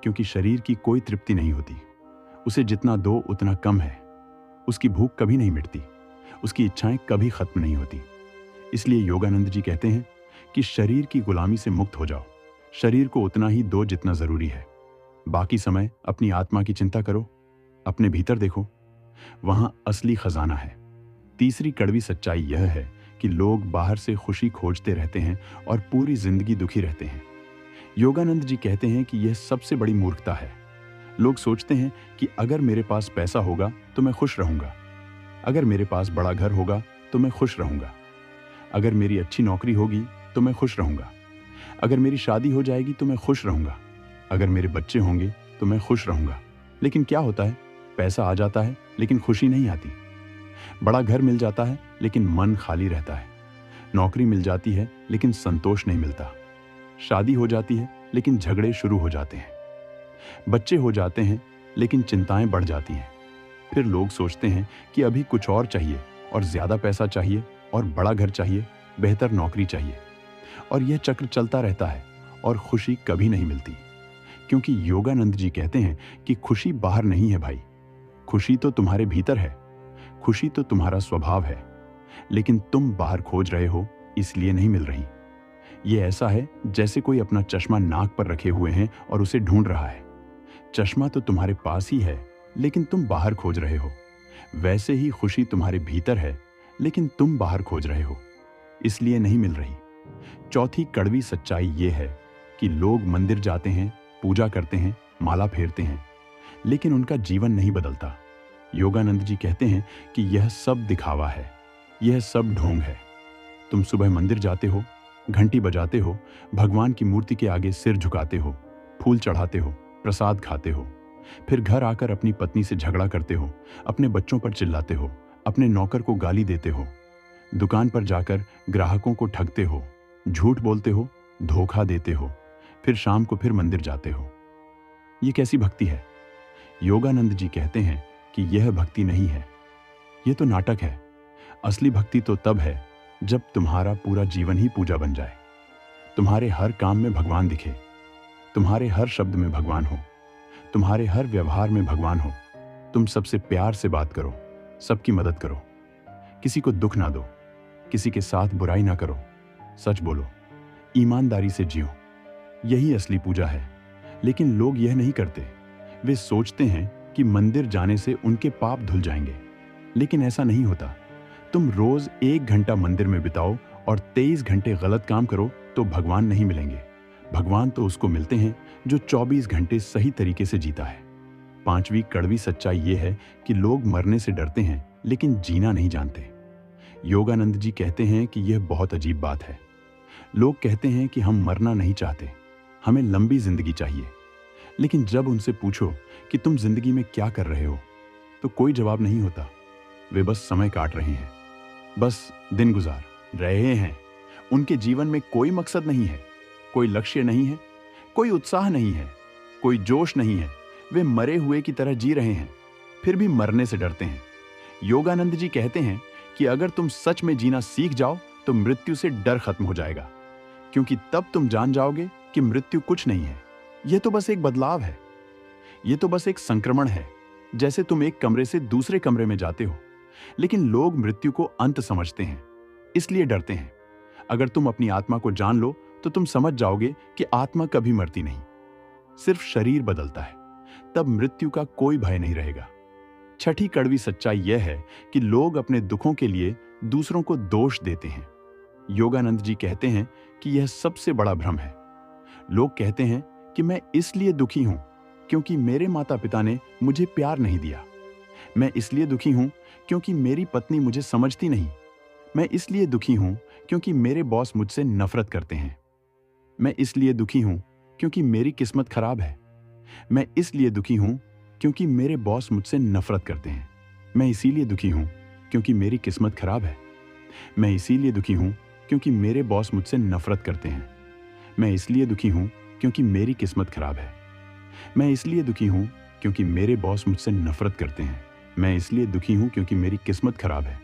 S1: क्योंकि शरीर की कोई तृप्ति नहीं होती। उसे जितना दो उतना कम है। उसकी भूख कभी नहीं मिटती, उसकी इच्छाएं कभी खत्म नहीं होती। इसलिए योगानंद जी कहते हैं कि शरीर की गुलामी से मुक्त हो जाओ। शरीर को उतना ही दो जितना जरूरी है। बाकी समय अपनी आत्मा की चिंता करो, अपने भीतर देखो, वहां असली खजाना है। तीसरी कड़वी सच्चाई यह है कि लोग बाहर से खुशी खोजते रहते हैं और पूरी जिंदगी दुखी रहते हैं। योगानंद जी कहते हैं कि यह सबसे बड़ी मूर्खता है। लोग सोचते हैं कि अगर मेरे पास पैसा होगा तो मैं खुश रहूंगा, अगर मेरे पास बड़ा घर होगा तो मैं खुश रहूंगा, अगर मेरी अच्छी नौकरी होगी तो मैं खुश रहूंगा, अगर मेरी शादी हो जाएगी तो मैं खुश रहूंगा, अगर मेरे बच्चे होंगे तो मैं खुश रहूंगा। लेकिन क्या होता है, पैसा आ जाता है लेकिन खुशी नहीं आती। बड़ा घर मिल जाता है लेकिन मन खाली रहता है। नौकरी मिल जाती है लेकिन संतोष नहीं मिलता। शादी हो जाती है लेकिन झगड़े शुरू हो जाते हैं। बच्चे हो जाते हैं लेकिन चिंताएं बढ़ जाती हैं। फिर लोग सोचते हैं कि अभी कुछ और चाहिए, और ज्यादा पैसा चाहिए, और बड़ा घर चाहिए, बेहतर नौकरी चाहिए। और यह चक्र चलता रहता है और खुशी कभी नहीं मिलती। क्योंकि योगानंद जी कहते हैं कि खुशी बाहर नहीं है भाई, खुशी तो तुम्हारे भीतर है, खुशी तो तुम्हारा स्वभाव है। लेकिन तुम बाहर खोज रहे हो, इसलिए नहीं मिल रही। यह ऐसा है जैसे कोई अपना चश्मा नाक पर रखे हुए हैं और उसे ढूंढ रहा है। चश्मा तो तुम्हारे पास ही है लेकिन तुम बाहर खोज रहे हो। वैसे ही खुशी तुम्हारे भीतर है लेकिन तुम बाहर खोज रहे हो, इसलिए नहीं मिल रही। चौथी कड़वी सच्चाई यह है कि लोग मंदिर जाते हैं, पूजा करते हैं, माला फेरते हैं, लेकिन उनका जीवन नहीं बदलता। योगानंद जी कहते हैं कि यह सब दिखावा है, यह सब ढोंग है। तुम सुबह मंदिर जाते हो, घंटी बजाते हो, भगवान की मूर्ति के आगे सिर झुकाते हो, फूल चढ़ाते हो, प्रसाद खाते हो, फिर घर आकर अपनी पत्नी से झगड़ा करते हो, अपने बच्चों पर चिल्लाते हो, अपने नौकर को गाली देते हो, दुकान पर जाकर ग्राहकों को ठगते हो, झूठ बोलते हो, धोखा देते हो, फिर शाम को फिर मंदिर जाते हो। ये कैसी भक्ति है? योगानंद जी कहते हैं कि यह भक्ति नहीं है, यह तो नाटक है। असली भक्ति तो तब है जब तुम्हारा पूरा जीवन ही पूजा बन जाए। तुम्हारे हर काम में भगवान दिखे, तुम्हारे हर शब्द में भगवान हो, तुम्हारे हर व्यवहार में भगवान हो। तुम सबसे प्यार से बात करो, सबकी मदद करो, किसी को दुख ना दो, किसी के साथ बुराई ना करो, सच बोलो, ईमानदारी से जियो। यही असली पूजा है। लेकिन लोग यह नहीं करते। वे सोचते हैं कि मंदिर जाने से उनके पाप धुल जाएंगे, लेकिन ऐसा नहीं होता। तुम रोज 1 घंटा मंदिर में बिताओ और 23 घंटे गलत काम करो तो भगवान नहीं मिलेंगे। भगवान तो उसको मिलते हैं जो 24 घंटे सही तरीके से जीता है। 5वीं कड़वी सच्चाई यह है कि लोग मरने से डरते हैं लेकिन जीना नहीं जानते। योगानंद जी कहते हैं कि यह बहुत अजीब बात है। लोग कहते हैं कि हम मरना नहीं चाहते, हमें लंबी जिंदगी चाहिए। लेकिन जब उनसे पूछो कि तुम जिंदगी में क्या कर रहे हो, तो कोई जवाब नहीं होता। वे बस समय काट रहे हैं, बस दिन गुजार रहे हैं। उनके जीवन में कोई मकसद नहीं है, कोई लक्ष्य नहीं है, कोई उत्साह नहीं है, कोई जोश नहीं है। वे मरे हुए की तरह जी रहे हैं, फिर भी मरने से डरते हैं। योगानंद जी कहते हैं कि अगर तुम सच में जीना सीख जाओ तो मृत्यु से डर खत्म हो जाएगा, क्योंकि तब तुम जान जाओगे कि मृत्यु कुछ नहीं है। यह तो बस एक बदलाव है, यह तो बस एक संक्रमण है। जैसे तुम एक कमरे से दूसरे कमरे में जाते हो, लेकिन लोग मृत्यु को अंत समझते हैं, इसलिए डरते हैं। अगर तुम अपनी आत्मा को जान लो तो तुम समझ जाओगे कि आत्मा कभी मरती नहीं, सिर्फ शरीर बदलता है। तब मृत्यु का कोई भय नहीं रहेगा। छठी कड़वी सच्चाई यह है कि लोग अपने दुखों के लिए दूसरों को दोष देते हैं। योगानंद जी कहते हैं कि यह सबसे बड़ा भ्रम है। लोग कहते हैं कि मैं इसलिए दुखी हूं क्योंकि मेरे माता पिता ने मुझे प्यार नहीं दिया। मैं इसलिए दुखी हूं क्योंकि मेरी पत्नी मुझे समझती नहीं। मैं इसलिए दुखी हूं क्योंकि मेरे बॉस मुझसे नफरत करते हैं। मैं इसलिए दुखी हूं क्योंकि मेरी किस्मत खराब है। मैं इसलिए दुखी हूं क्योंकि मेरे बॉस मुझसे नफरत करते हैं। मैं इसीलिए दुखी हूं क्योंकि मेरी किस्मत खराब है। मैं इसीलिए दुखी हूं क्योंकि मेरे बॉस मुझसे नफरत करते हैं। मैं इसलिए दुखी हूं क्योंकि मेरी किस्मत खराब है। मैं इसलिए दुखी हूं क्योंकि मेरे बॉस मुझसे नफरत करते हैं। मैं इसलिए दुखी हूं क्योंकि मेरी किस्मत खराब है।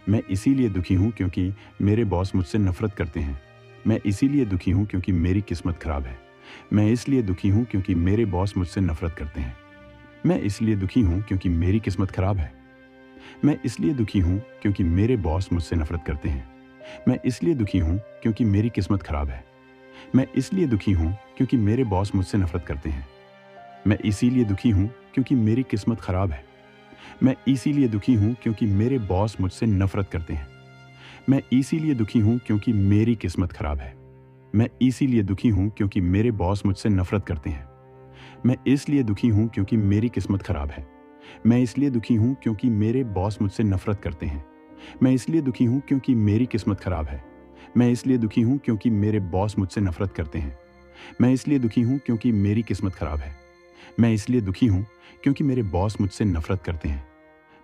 S1: मैं इसीलिए दुखी हूं क्योंकि मेरे बॉस मुझसे नफरत करते हैं। मैं इसीलिए दुखी हूं क्योंकि मेरी किस्मत खराब है। मैं इसलिए दुखी हूं क्योंकि मेरे बॉस मुझसे नफरत करते हैं। मैं इसलिए दुखी हूं क्योंकि मेरी किस्मत खराब है। मैं इसलिए दुखी हूं क्योंकि मेरे बॉस मुझसे नफरत करते हैं। मैं इसलिए दुखी हूं क्योंकि मेरी किस्मत खराब है। मैं इसलिए दुखी हूं क्योंकि मेरे बॉस मुझसे नफरत करते हैं। मैं इसीलिए दुखी हूं क्योंकि मेरी किस्मत खराब है। मैं इसीलिए दुखी हूं क्योंकि मेरे बॉस मुझसे नफरत करते हैं। मैं इसीलिए दुखी हूं क्योंकि मेरी किस्मत खराब है। मैं इसीलिए दुखी हूं क्योंकि मेरे बॉस मुझसे नफरत करते हैं। मैं इसलिए दुखी हूं क्योंकि मेरी किस्मत खराब है। मैं इसलिए दुखी हूं क्योंकि मेरे बॉस मुझसे नफरत करते हैं। मैं इसलिए दुखी हूं क्योंकि मेरी किस्मत खराब है। मैं इसलिए दुखी हूं क्योंकि मेरे बॉस मुझसे नफरत करते हैं। मैं इसलिए दुखी हूं क्योंकि मेरी किस्मत खराब है। मैं इसलिए दुखी हूं क्योंकि मेरे बॉस मुझसे नफरत करते हैं।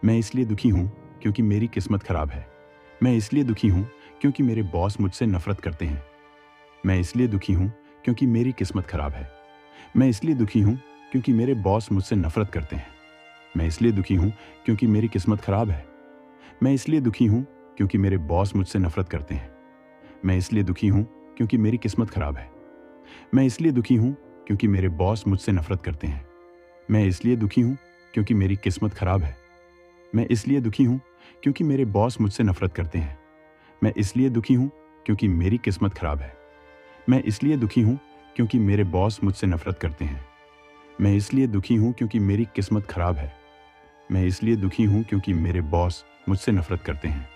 S1: मैं इसलिए दुखी हूं क्योंकि मेरी किस्मत खराब है। मैं इसलिए दुखी हूं क्योंकि मेरे बॉस मुझसे नफरत करते हैं। मैं इसलिए दुखी हूं क्योंकि मेरी किस्मत खराब है। मैं इसलिए दुखी हूं क्योंकि मेरे बॉस मुझसे नफरत करते हैं। मैं इसलिए दुखी हूं क्योंकि मेरी किस्मत खराब है। मैं इसलिए दुखी हूं क्योंकि मेरे बॉस मुझसे नफरत करते हैं। मैं इसलिए दुखी हूं क्योंकि मेरी किस्मत खराब है। मैं इसलिए दुखी हूं क्योंकि मेरे बॉस मुझसे नफरत करते हैं। मैं इसलिए दुखी हूं क्योंकि मेरी किस्मत खराब है। मैं इसलिए दुखी हूं क्योंकि मेरे बॉस मुझसे नफरत करते हैं। मैं इसलिए दुखी हूं क्योंकि मेरी किस्मत खराब है। मैं इसलिए दुखी हूं क्योंकि मेरे बॉस मुझसे नफरत करते हैं। मैं इसलिए दुखी हूं क्योंकि मेरी किस्मत खराब है। मैं इसलिए दुखी हूं क्योंकि मेरे बॉस मुझसे नफरत करते हैं।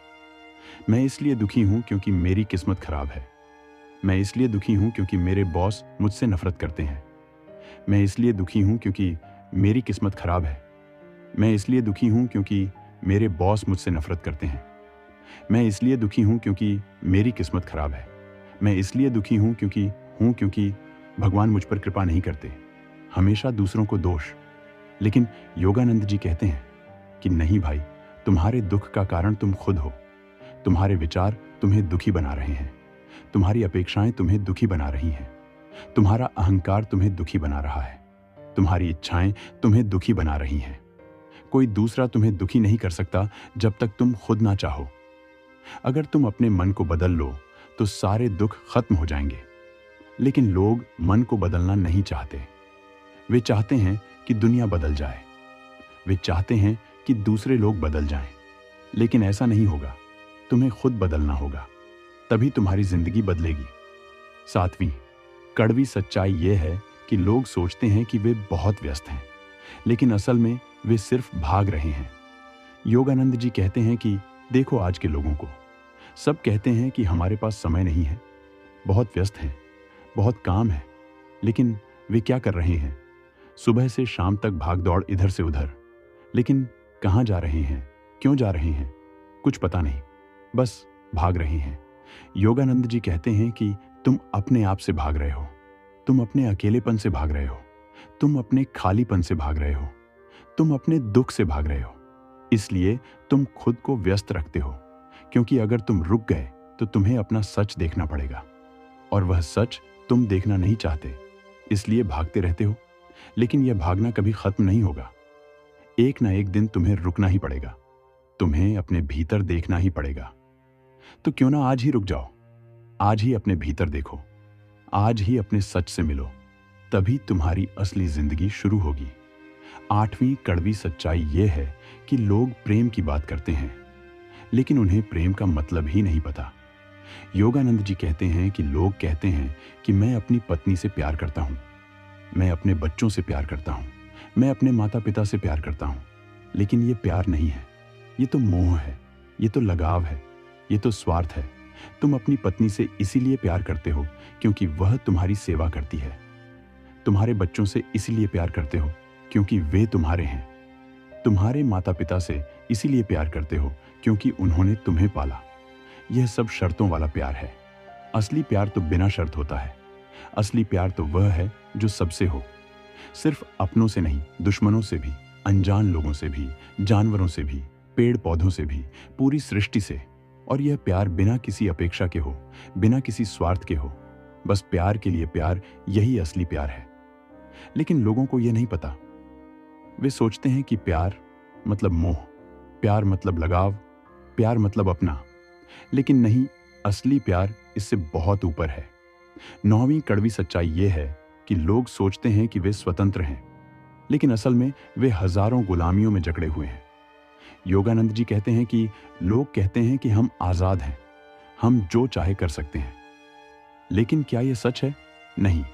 S1: मैं इसलिए दुखी हूं क्योंकि मेरी किस्मत खराब है। मैं इसलिए दुखी हूं क्योंकि मेरे बॉस मुझसे नफरत करते हैं। मैं इसलिए दुखी हूं क्योंकि मेरी किस्मत खराब है। मैं इसलिए दुखी हूं क्योंकि मेरे बॉस मुझसे नफरत करते हैं। मैं इसलिए दुखी हूं क्योंकि मेरी किस्मत खराब है। मैं इसलिए दुखी हूं क्योंकि भगवान मुझ पर कृपा नहीं करते, हमेशा दूसरों को दोष। लेकिन योगानंद जी कहते हैं कि नहीं भाई, तुम्हारे दुख का कारण तुम खुद हो। तुम्हारे विचार तुम्हें दुखी बना रहे हैं। तुम्हारी अपेक्षाएं तुम्हें दुखी बना रही हैं। तुम्हारा अहंकार तुम्हें दुखी बना रहा है। तुम्हारी इच्छाएं तुम्हें दुखी बना रही हैं। कोई दूसरा तुम्हें दुखी नहीं कर सकता जब तक तुम खुद ना चाहो। अगर तुम अपने मन को बदल लो तो सारे दुख खत्म हो जाएंगे। लेकिन लोग मन को बदलना नहीं चाहते। वे चाहते हैं कि दुनिया बदल जाए। वे चाहते हैं कि दूसरे लोग बदल जाएं। लेकिन ऐसा नहीं होगा। तुम्हें खुद बदलना होगा, तभी तुम्हारी जिंदगी बदलेगी। सातवीं कड़वी सच्चाई यह है कि लोग सोचते हैं कि वे बहुत व्यस्त हैं, लेकिन असल में वे सिर्फ भाग रहे हैं। योगानंद जी कहते हैं कि देखो आज के लोगों को, सब कहते हैं कि हमारे पास समय नहीं है, बहुत व्यस्त हैं, बहुत काम है। लेकिन वे क्या कर रहे हैं? सुबह से शाम तक भाग दौड़ इधर से उधर। लेकिन कहाँ जा रहे हैं, क्यों जा रहे हैं, कुछ पता नहीं, बस भाग रहे हैं। योगानंद जी कहते हैं कि तुम अपने आप से भाग रहे हो। तुम अपने अकेलेपन से भाग रहे हो। तुम अपने खालीपन से भाग रहे हो। तुम अपने दुख से भाग रहे हो। इसलिए तुम खुद को व्यस्त रखते हो, क्योंकि अगर तुम रुक गए तो तुम्हें अपना सच देखना पड़ेगा, और वह सच तुम देखना नहीं चाहते, इसलिए भागते रहते हो। लेकिन यह भागना कभी खत्म नहीं होगा। एक ना एक दिन तुम्हें रुकना ही पड़ेगा, तुम्हें अपने भीतर देखना ही पड़ेगा। तो क्यों ना आज ही रुक जाओ, आज ही अपने भीतर देखो, आज ही अपने सच से मिलो, तभी तुम्हारी असली जिंदगी शुरू होगी। 8वीं कड़वी सच्चाई यह है कि लोग प्रेम की बात करते हैं, लेकिन उन्हें प्रेम का मतलब ही नहीं पता। योगानंद जी कहते हैं कि लोग कहते हैं कि मैं अपनी पत्नी से प्यार करता हूं, मैं अपने बच्चों से प्यार करता हूं, मैं अपने माता पिता से प्यार करता हूं, लेकिन ये प्यार नहीं है, ये तो मोह है, ये तो लगाव है, ये तो स्वार्थ है। तुम अपनी पत्नी से इसीलिए प्यार करते हो क्योंकि वह तुम्हारी सेवा करती है। तुम्हारे बच्चों से इसीलिए प्यार करते हो क्योंकि वे तुम्हारे हैं। तुम्हारे माता पिता से इसीलिए प्यार करते हो क्योंकि उन्होंने तुम्हें पाला। यह सब शर्तों वाला प्यार है। असली प्यार तो बिना शर्त होता है। असली प्यार तो वह है जो सबसे हो, सिर्फ अपनों से नहीं, दुश्मनों से भी, अनजान लोगों से भी, जानवरों से भी, पेड़ पौधों से भी, पूरी सृष्टि से। और यह प्यार बिना किसी अपेक्षा के हो, बिना किसी स्वार्थ के हो, बस प्यार के लिए प्यार, यही असली प्यार है। लेकिन लोगों को यह नहीं पता। वे सोचते हैं कि प्यार मतलब मोह, प्यार मतलब लगाव, प्यार मतलब अपना। लेकिन नहीं, असली प्यार इससे बहुत ऊपर है। 9वीं कड़वी सच्चाई यह है कि लोग सोचते हैं कि वे स्वतंत्र हैं, लेकिन असल में वे हजारों गुलामियों में जकड़े हुए हैं। योगानंद जी कहते हैं कि लोग कहते हैं कि हम आजाद हैं, हम जो चाहे कर सकते हैं। लेकिन क्या यह सच है? नहीं।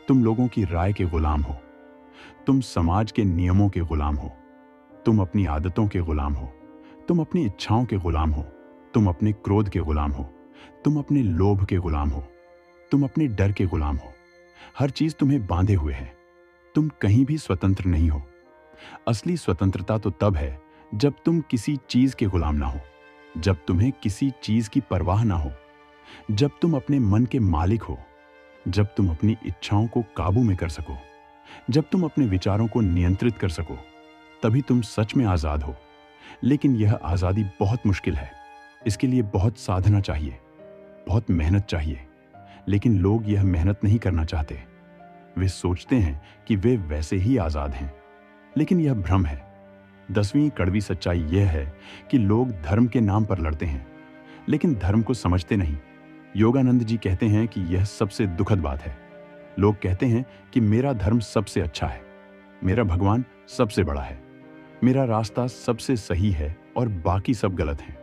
S1: तुम लोगों की राय के गुलाम हो, तुम समाज के नियमों के गुलाम हो, तुम अपनी आदतों के गुलाम हो, तुम अपनी इच्छाओं के गुलाम हो, तुम अपने क्रोध के गुलाम हो, तुम अपने लोभ के गुलाम हो, तुम अपने डर के गुलाम हो। हर चीज तुम्हें बांधे हुए है। तुम कहीं भी स्वतंत्र नहीं हो। असली स्वतंत्रता तो तब है जब तुम किसी चीज के गुलाम ना हो, जब तुम्हें किसी चीज की परवाह ना हो, जब तुम अपने मन के मालिक हो, जब तुम अपनी इच्छाओं को काबू में कर सको, जब तुम अपने विचारों को नियंत्रित कर सको, तभी तुम सच में आजाद हो। लेकिन यह आजादी बहुत मुश्किल है। इसके लिए बहुत साधना चाहिए, बहुत मेहनत चाहिए। लेकिन लोग यह मेहनत नहीं करना चाहते। वे सोचते हैं कि वे वैसे ही आजाद हैं, लेकिन यह भ्रम है। 10वीं कड़वी सच्चाई यह है कि लोग धर्म के नाम पर लड़ते हैं, लेकिन धर्म को समझते नहीं। योगानंद जी कहते हैं कि यह सबसे दुखद बात है। लोग कहते हैं कि मेरा धर्म सबसे अच्छा है, मेरा भगवान सबसे बड़ा है, मेरा रास्ता सबसे सही है और बाकी सब गलत हैं।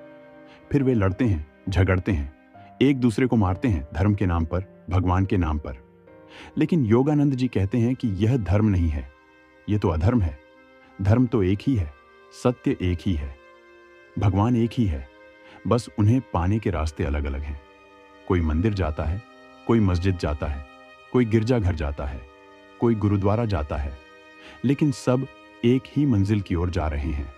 S1: फिर वे लड़ते हैं, झगड़ते हैं, एक दूसरे को मारते हैं धर्म के नाम पर, भगवान के नाम पर। लेकिन योगानंद जी कहते हैं कि यह धर्म नहीं है, यह तो अधर्म है। धर्म तो एक ही है, सत्य एक ही है, भगवान एक ही है, बस उन्हें पाने के रास्ते अलग अलग हैं। कोई मंदिर जाता है, कोई मस्जिद जाता है, कोई गिरजाघर जाता है, कोई गुरुद्वारा जाता है, लेकिन सब एक ही मंजिल की ओर जा रहे हैं।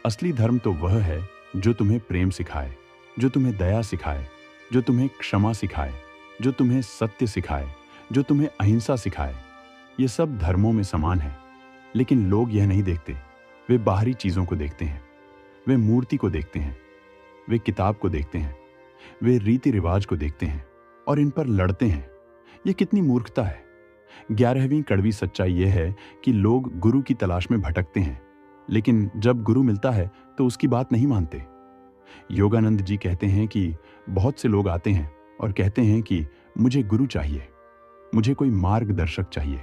S1: असली धर्म तो वह है जो तुम्हें प्रेम सिखाए, जो तुम्हें दया सिखाए, जो तुम्हें क्षमा सिखाए, जो तुम्हें सत्य सिखाए, जो तुम्हें अहिंसा सिखाए। ये सब धर्मों में समान है, लेकिन लोग यह नहीं देखते। वे बाहरी चीजों को देखते हैं, वे मूर्ति को देखते हैं, वे किताब को देखते हैं, वे रीति रिवाज को देखते हैं और इन पर लड़ते हैं। यह कितनी मूर्खता है। 11वीं कड़वी सच्चाई यह है कि लोग गुरु की तलाश में भटकते हैं, लेकिन जब गुरु मिलता है तो उसकी बात नहीं मानते। योगानंद जी कहते हैं कि बहुत से लोग आते हैं और कहते हैं कि मुझे गुरु चाहिए, मुझे कोई मार्गदर्शक चाहिए,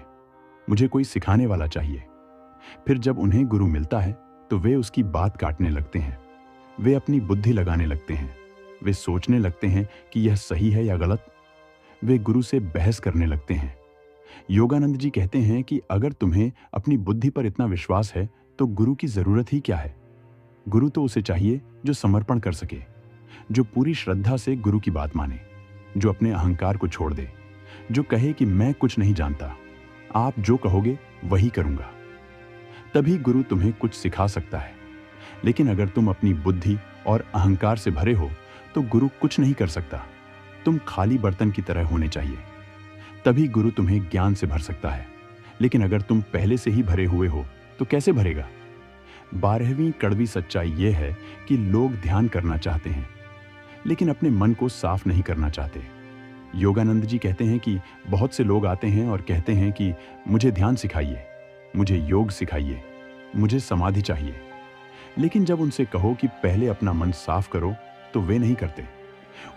S1: मुझे कोई सिखाने वाला चाहिए। फिर जब उन्हें गुरु मिलता है तो वे उसकी बात काटने लगते हैं, वे अपनी बुद्धि लगाने लगते हैं, वे सोचने लगते हैं कि यह सही है या गलत। वे गुरु से बहस करने लगते हैं। योगानंद जी कहते हैं कि अगर तुम्हें अपनी बुद्धि पर इतना विश्वास है तो गुरु की जरूरत ही क्या है। गुरु तो उसे चाहिए जो समर्पण कर सके, जो पूरी श्रद्धा से गुरु की बात माने, जो अपने अहंकार को छोड़ दे, जो कहे कि मैं कुछ नहीं जानता, आप जो कहोगे वही करूंगा। तभी गुरु तुम्हें कुछ सिखा सकता है। लेकिन अगर तुम अपनी बुद्धि और अहंकार से भरे हो तो गुरु कुछ नहीं कर सकता। तुम खाली बर्तन की तरह होने चाहिए, तभी गुरु तुम्हें ज्ञान से भर सकता है। लेकिन अगर तुम पहले से ही भरे हुए हो तो कैसे भरेगा? 12वीं कड़वी सच्चाई यह है कि लोग ध्यान करना चाहते हैं लेकिन अपने मन को साफ नहीं करना चाहते। योगानंद जी कहते हैं कि बहुत से लोग आते हैं और कहते हैं कि मुझे ध्यान सिखाइए, मुझे योग सिखाइए, मुझे समाधि चाहिए। लेकिन जब उनसे कहो कि पहले अपना मन साफ करो तो वे नहीं करते।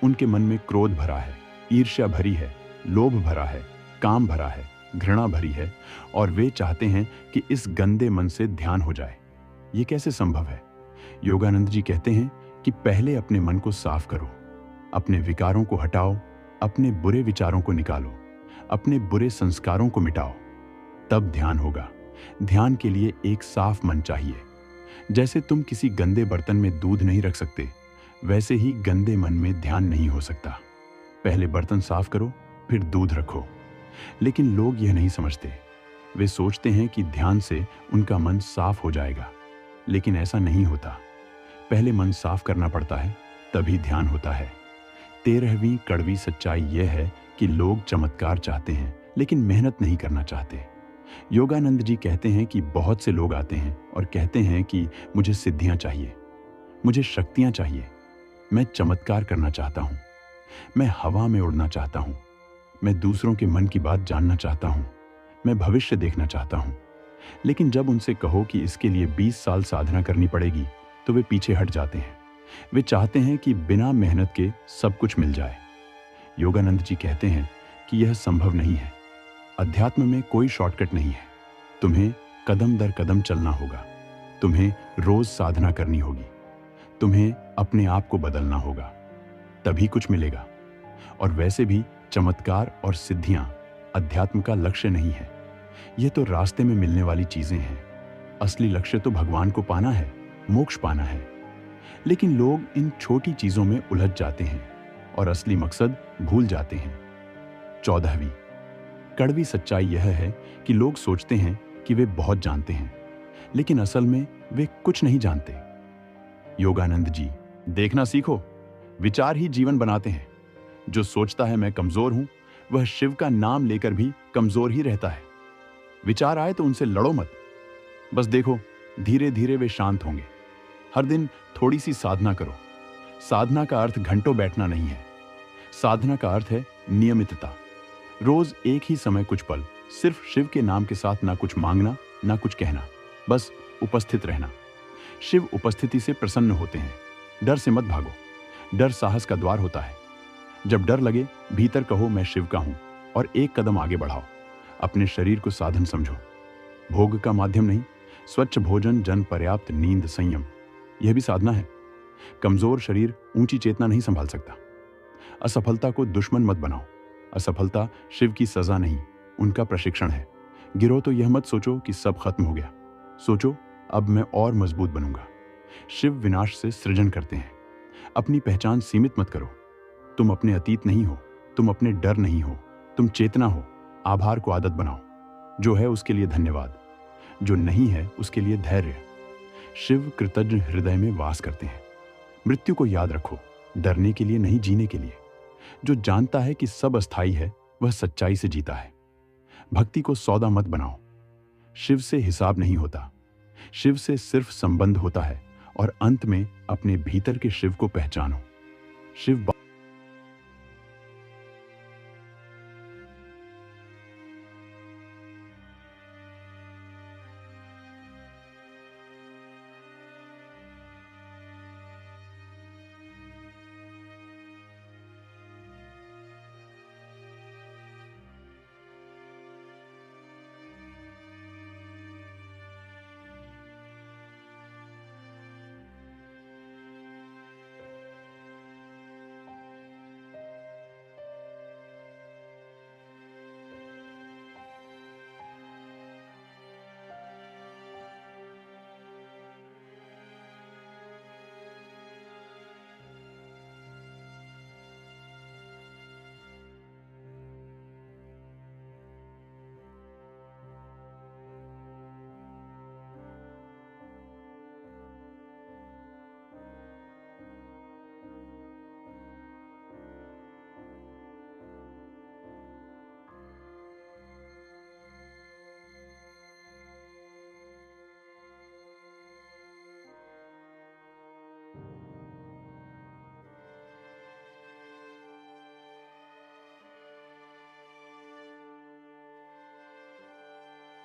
S1: उनके मन में क्रोध भरा है, ईर्ष्या भरी है, लोभ भरा है, काम भरा है, घृणा भरी है और वे चाहते हैं कि इस गंदे मन से ध्यान हो जाए। ये कैसे संभव है? योगानंद जी कहते हैं कि पहले अपने मन को साफ करो, अपने विकारों को हटाओ, अपने बुरे विचारों को निकालो, अपने बुरे संस्कारों को मिटाओ, तब ध्यान होगा। ध्यान के लिए एक साफ मन चाहिए। जैसे तुम किसी गंदे बर्तन में दूध नहीं रख सकते, वैसे ही गंदे मन में ध्यान नहीं हो सकता। पहले बर्तन साफ करो, फिर दूध रखो। लेकिन लोग यह नहीं समझते। वे सोचते हैं कि ध्यान से उनका मन साफ हो जाएगा, लेकिन ऐसा नहीं होता। पहले मन साफ करना पड़ता है, तभी ध्यान होता है। 13वीं कड़वी सच्चाई यह है कि लोग चमत्कार चाहते हैं लेकिन मेहनत नहीं करना चाहते। योगानंद जी कहते हैं कि बहुत से लोग आते हैं और कहते हैं कि मुझे सिद्धियां चाहिए, मुझे शक्तियां चाहिए, मैं चमत्कार करना चाहता हूं, मैं हवा में उड़ना चाहता हूं, मैं दूसरों के मन की बात जानना चाहता हूं, मैं भविष्य देखना चाहता हूं। लेकिन जब उनसे कहो कि इसके लिए 20 साल साधना करनी पड़ेगी तो वे पीछे हट जाते हैं। वे चाहते हैं कि बिना मेहनत के सब कुछ मिल जाए। योगानंद जी कहते हैं कि यह संभव नहीं है। अध्यात्म में कोई शॉर्टकट नहीं है। तुम्हें कदम दर कदम चलना होगा, तुम्हें रोज साधना करनी होगी, तुम्हें अपने आप को बदलना होगा, तभी कुछ मिलेगा। और वैसे भी चमत्कार और सिद्धियां अध्यात्म का लक्ष्य नहीं है। ये तो रास्ते में मिलने वाली चीजें हैं। असली लक्ष्य तो भगवान को पाना है, मोक्ष पाना है। लेकिन लोग इन छोटी चीजों में उलझ जाते हैं और असली मकसद भूल जाते हैं। 14वीं कड़वी सच्चाई यह है कि लोग सोचते हैं कि वे बहुत जानते हैं, लेकिन असल में वे कुछ नहीं जानते। योगानंद जी, देखना सीखो, विचार ही जीवन बनाते हैं। जो सोचता है मैं कमजोर हूं, वह शिव का नाम लेकर भी कमजोर ही रहता है। विचार आए तो उनसे लड़ो मत, बस देखो धीरे धीरे वे शांत होंगे। हर दिन थोड़ी सी साधना करो। साधना का अर्थ घंटों बैठना नहीं है। साधना का अर्थ है नियमितता। रोज एक ही समय कुछ पल सिर्फ शिव के नाम के साथ ना कुछ मांगना, ना कुछ कहना, बस उपस्थित रहना। शिव उपस्थिति से प्रसन्न होते हैं। डर से मत भागो। डर साहस का द्वार होता है। जब डर लगे, भीतर कहो मैं शिव का हूं और एक कदम आगे बढ़ाओ। अपने शरीर को साधन समझो, भोग का माध्यम नहीं। स्वच्छ भोजन, जन पर्याप्त नींद, संयम, यह भी साधना है। कमजोर शरीर ऊंची चेतना नहीं संभाल सकता। असफलता को दुश्मन मत बनाओ। असफलता शिव की सजा नहीं, उनका प्रशिक्षण है। गिरो तो यह मत सोचो कि सब खत्म हो गया। सोचो अब मैं और मजबूत बनूंगा। शिव विनाश से सृजन करते हैं। अपनी पहचान सीमित मत करो। तुम अपने अतीत नहीं हो, तुम अपने डर नहीं हो, तुम चेतना हो। आभार को आदत बनाओ। जो है उसके लिए धन्यवाद, जो नहीं है उसके लिए धैर्य। शिव कृतज्ञ हृदय में वास करते हैं। मृत्यु को याद रखो, डरने के लिए नहीं, जीने के लिए। जो जानता है कि सब अस्थाई है, वह सच्चाई से जीता है। भक्ति को सौदा मत बनाओ। शिव से हिसाब नहीं होता। शिव से सिर्फ संबंध होता है और अंत में अपने भीतर के शिव को पहचानो। शिव